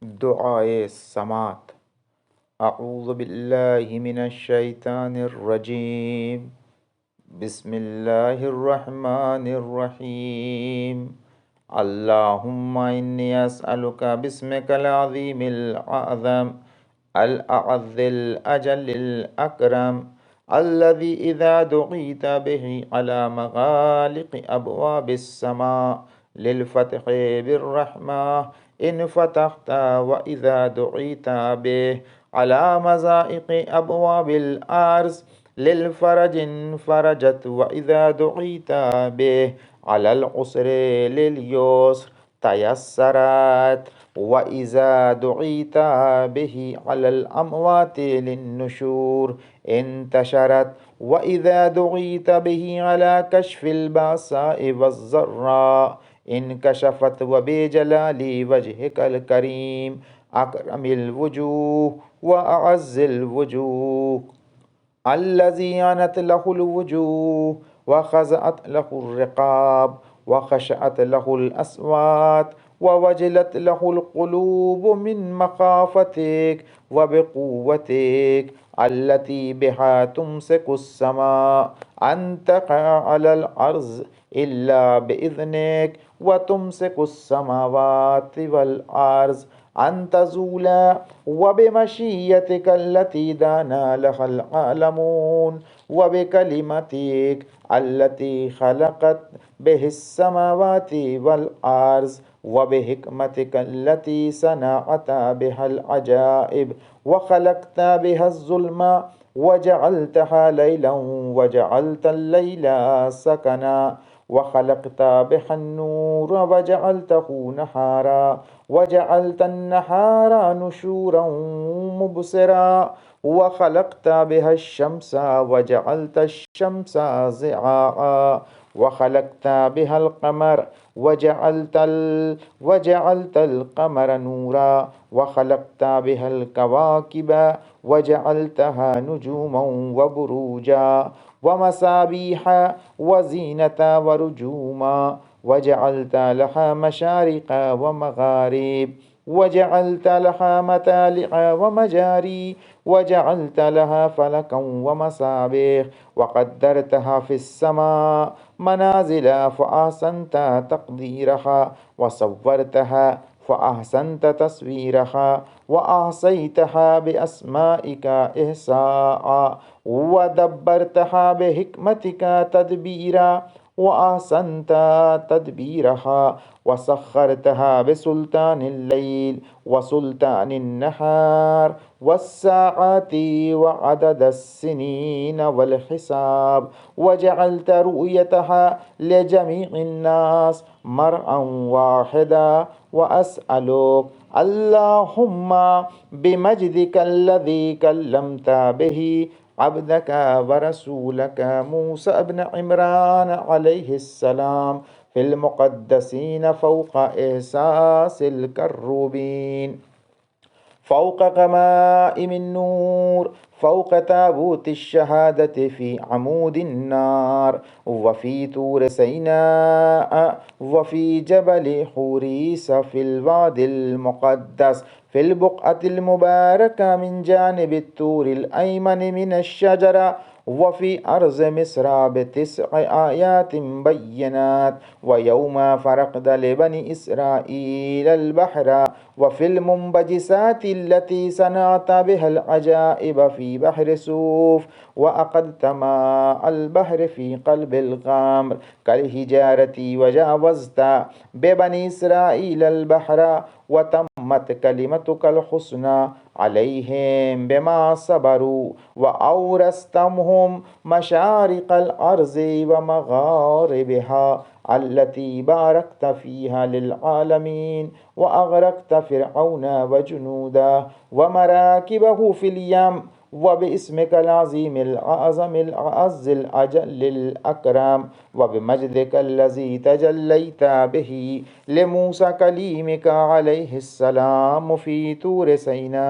दुआए समात। अऊज़ु बिल्लाहि मिनश्शैतानिर्रजीम। बिस्मिल्लाहिर्रहमानिर्रहीम। अल्लाहुम्मा इन्नी अस्अलुका बिस्मिकल अज़ीमिल अअज़म अल अअज़्ज़िल अजल्लिल अकरम अल्लज़ी इज़ा दुईता बिही अला मगालिक़ अबवाबिस समा लिल फ़त्हि बिर्रहमा इन फ़तहता व इज़ा दुईता बिही अला मज़ाइक़ अबवाबिल अर्ज़ लिल फ़रजिन फ़रजत व इज़ा दुईता बिही अलल उसरि लिल युस्र तयस्सरत व इज़ा दुईता बिही अलल अमवाति लिन्नुशूर इंतशरत व इज़ा दुईता बिही अला कश्फ़िल बासाइ वज़्ज़र्रा इनकशफ़त व बेजलाली वजहिकल करीम अकरमिल वुजूह व अअज़्ज़िल वुजूह अल्लज़ी अनत लहुल वुजूह व ख़ज़अत लहुर रिक़ाब व ख़शअत लहुल अस्वात व वजलत लहुल क़ुलूब मिन मख़ाफ़तिक व बिक़ुव्वतिक अल्लती बिहा तुमसिकुस समा अन तक़अ अलल अर्ज़ इल्ला बिइज़्निक व तुमसिकुस समावाति वल अर्ज़ अन तज़ूला व बिमशीयतिक अल्लती दाना लहल आलमून व बिकलिमतिक अल्लती खलक़त बिहिस समावाति वल अर्ज़ व बिहिकमतिक अल्लती सनअता बिहल अजाइब व खलक़ता बिहज़ ज़ुल्मा व जअलतहा लैलन व जअलतल लैला सकना व खलक़ता बिहन नूर व जअलतहु नहारा व जअलतन नहारा नुशूरन मुबसिरा व खलक़ता बिहश शम्सा व जअलतश शम्सा ज़िआआ व खलक़ता बिहल क़मर व जअलतल क़मर नूरा व खलक़ता बिहल कवाकिब व जअलतहा नुजूमन व बुरूजा व मसाबीह व ज़ीनता व रुजूमा व जअलता लहा मशारिक़ व मग़ारिब व जअलता लहा मतालिअ व मजारी व जअलता लहा फ़लकन व मसाबिह व क़द्दरतहा फ़िस्समा मनाज़िला फ़अहसनता तक़दीरहा व सव्वरतहा फ़अहसनत तस्वीरहा व अहसैतहा बिअस्माइका इहसाअ व दब्बरतहा बिहिकमतिका तदबीरा व अहसनत तदबीरहा व सख़्ख़रतहा बिसुल्तानिल लैल व सुल्तानिन नहार वस्साअति व अददस्सिनीन वल हिसाब व जअलत रु'यतहा लिजमीइन नास मरअन वाहिदा व अस्अलुक अल्लाहुम्मा बिमजदिकल्लज़ी कल्लमता बिही अब्दक व रसूलक मूसा इब्न इमरान अलैहिस्सलाम फिल मुक़द्दसीन फ़ौक़ एहसासिल कर्रूबीन फ़ौक़ ग़माइमिन नूर फ़ौक़ ताबूतिश शहादति फ़ी अमूदिन नार व फ़ी तूर सैनाअ व फ़ी जबल हुरीस फ़िल वादिल मुक़द्दस फ़िल बुक़अतिल मुबारका मिन जानिबित तूरिल अयमन मिनश शजरा व फ़ी अर्ज़ मिस्र बितिस्अ आयातिन बय्यिनात व यौमा फ़रक़ना लिबनी इस्राईल अल बहरा व फ़िल मुंबजिसाति अल्लती सनअता बिहल अजाइब फ़ी बहर सूफ़ व अक़दता माअल बहर फ़ी क़ल्बिल ग़ाम्र कल हिजारती व जावज़ता बिबनी इस्राईल अल बहरा व तम्मत कलिमतुकल हुस्ना अलैहिम बिमा सबरू व औरस्तमहुम मशारिक़ल अर्ज़ि व मग़ारिबिहा अल्लती बारकत फ़ीहा लिल आलमीन व अग़रक़त फ़िरऔन व जुनूदा व मराकिबहु फ़िल यम व बिस्मिकल अज़ीमिल अअज़मिल अअज़्ज़िल अजल्लिल अकरम व बिमजदिकल्लज़ी तजल्लैता बिही लिमूसा कलीमिका अलैहिस्सलाम फ़ी तूर सैना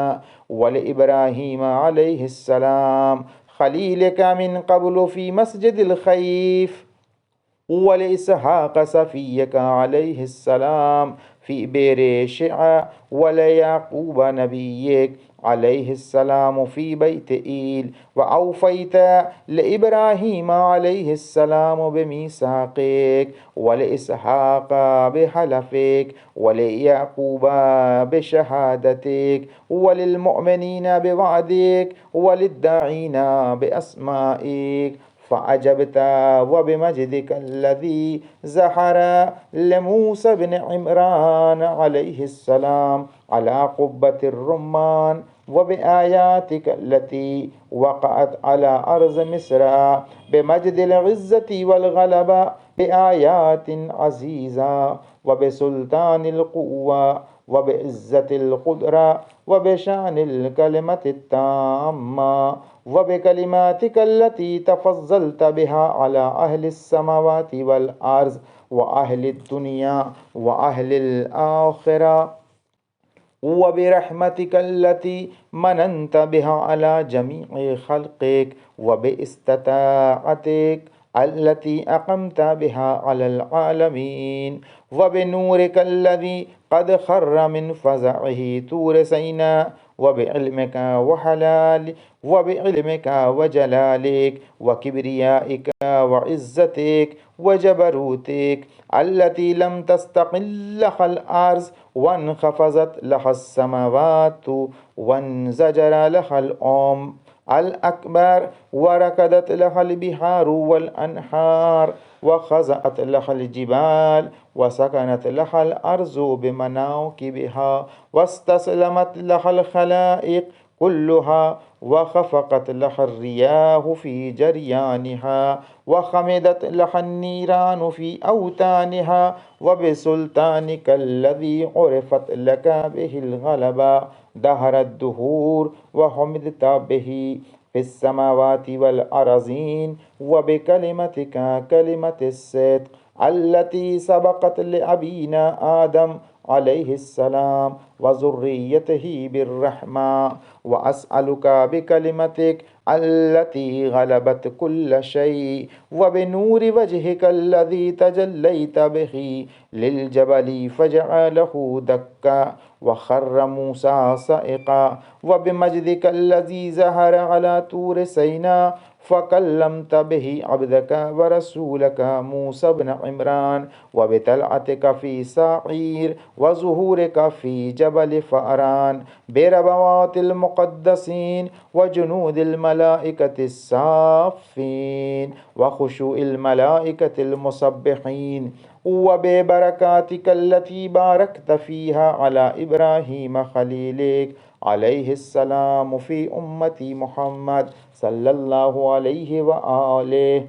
व लिइब्राहीम अलैहिस्सलाम खलीलिका मिन क़ब्लु फ़ी मस्जिदिल खैफ़ व लिइस्हाक़ सफ़िय्यका अलैहिस्सलाम في بئر شعا، وليعقوب نبيك عليه السلام في بيت إيل، وأوفيت لإبراهيم عليه السلام بميثاقك، ولإسحاق بحلفك، وليعقوب بشهادتك، وللمؤمنين بوعدك، وللداعين بأسمائك. فعجبت وبمجدك الذي زحر لموسى بن عمران عليه السلام على قبة الرمان، وبآياتك التي وقعت على أرض مصر بمجد العزة والغلبة، بآيات عزيزة، وبسلطان القوة، وبعزة القدرة، وبشأن الكلمة التامة، وبكلماتك التي تفضلت بها على أهل السماوات والأرض وأهل الدنيا وأهل الآخرة، وبرحمتك التي مننت بها على جميع خلقك، وباستطاعتك التي أقمت بها على العالمين، وبنورك الذي قد خر من فزعه طور سيناء، وبعلمك وجلالك وكبريائك وعزتك وجبروتك التي لم تستقل لها الأرض، وانخفضت لها السماوات، وانزجر لها الأكبر، وركضت لها البحار والأنهار، وخزأت لها الجبال، وسكنت لها الأرض بمناكبها، واستسلمت لها الخلائق كلها، وخفقت لها الرياح في جريانها، وخمدت لها النيران في أوتانها، وبسلطانك الذي عرفت لك به الغلبة دهر الدهور، وحمدت به في السماوات والأرضين، وبكلمتك كلمة الصدق التي سبقت لأبينا آدم عليه السلام وذريته بالرحمة. وأسألك بكلمتك التي غلبت كل شيء، وبنور وجهك الذي تجليت به للجبل فجعله دكا وخر موسى صائقا، وبمجدك الذي زهر على طور سيناء فكلمت به عبدك ورسولك موسى بن عمران، وبطلعتك في سعير، وظهورك في جبل فأران، بربوات المقدسين، وجنود الملائكة الصافين، وخشوع الملائكة المسبحين، وببركاتك التي باركت فيها على إبراهيم خليلك عليه السلام في أمة محمد صلى الله عليه وآله،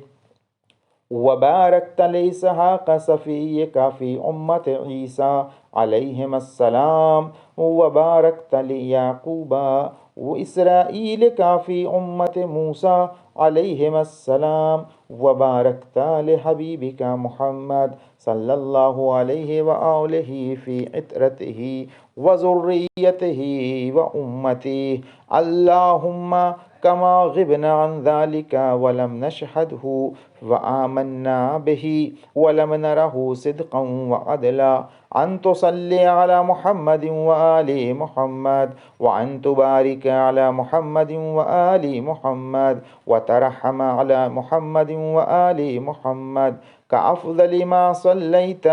وباركت لإسحاق صفيك في أمة عيسى عليهم السلام، وباركت ليعقوب وإسرائيل في أمة موسى عليهم السلام، وباركت لحبيبك محمد صلى الله عليه وآله في عترته وذريته وأمته. اللهم كما غبنا عن ذلك ولم نشهده وآمنا به ولم نره صدقا وعدلا، أن تصلي على محمد وآل محمد، وأن تبارك على محمد وآل محمد، وترحم على محمد وآل محمد كأفضل ما صليت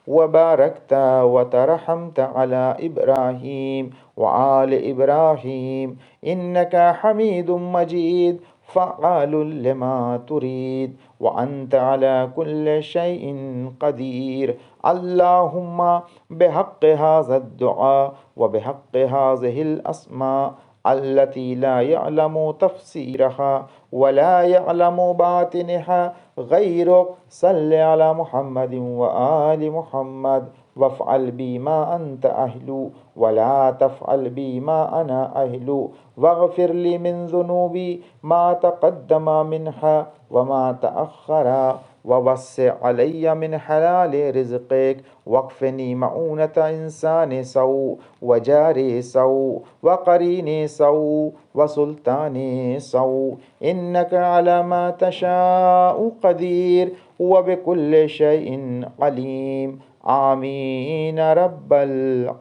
وباركت وترحمت على إبراهيم وآل إبراهيم، إنك حميد مجيد فعال لما تريد، وأنت على كل شيء قدير. اللهم بحق هذا الدعاء وبحق هذه الأسماء التي لا يعلم تفسيرها ولا يعلم باطنها غيرك، صل على محمد وآل محمد، وافعل بي ما أنت أهل ولا تفعل بي ما أنا أهل، واغفر لي من ذنوبي ما تقدم منها وما تأخر، ووسع علي من حلال رزقك، واكفني مؤونة إنسان سوء وجاري سوء وقريني سوء وسلطاني سوء، إنك على ما تشاء قدير وبكل شيء عليم. आमीन रब्बल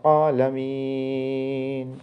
आलमीन।